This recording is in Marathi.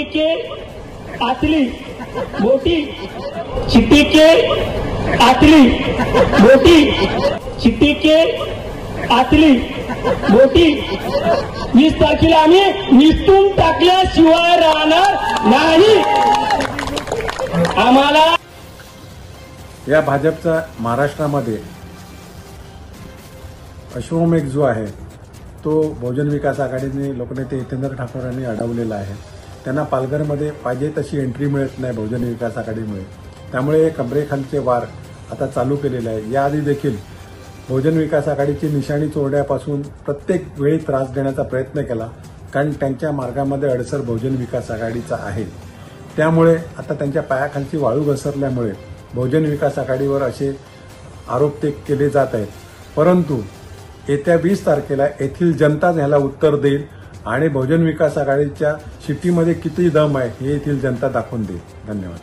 के आतली मोठी, चिट्टी के आतली मोठी, चिट्टी के आतली मोठी. 20 तारखेला आम्ही निसटून टाकल्याशिवाय राहणार नाही. आम्हाला या भाजपचा महाराष्ट्रामध्ये अश्वमेघ जो आहे तो बहुजन विकास आघाडीने लोकनेते हितेंद्र ठाकूर यांनी अडवलेला आहे. त्यांना पालघरमध्ये पाहिजे तशी एंट्री मिळत नाही बहुजन विकास आघाडीमुळे. त्यामुळे कमरेखालचे वार आता चालू केलेले आहे. याआधी देखील बहुजन विकास आघाडीची निशाणी चोरण्यापासून प्रत्येक वेळी त्रास देण्याचा प्रयत्न केला, कारण त्यांच्या मार्गामध्ये अडसर बहुजन विकास आघाडीचा आहे. त्यामुळे आता त्यांच्या पायाखालची वाळू घसरल्यामुळे बहुजन विकास आघाडीवर असे आरोप ते केले जात आहेत. परंतु येत्या 20 तारखेला येथील जनताच ह्याला उत्तर देईल आणि बहुजन विकास आघाडीच्या शिट्टीमध्ये किती दम आहे हे येथील जनता दाखवून देईल. धन्यवाद.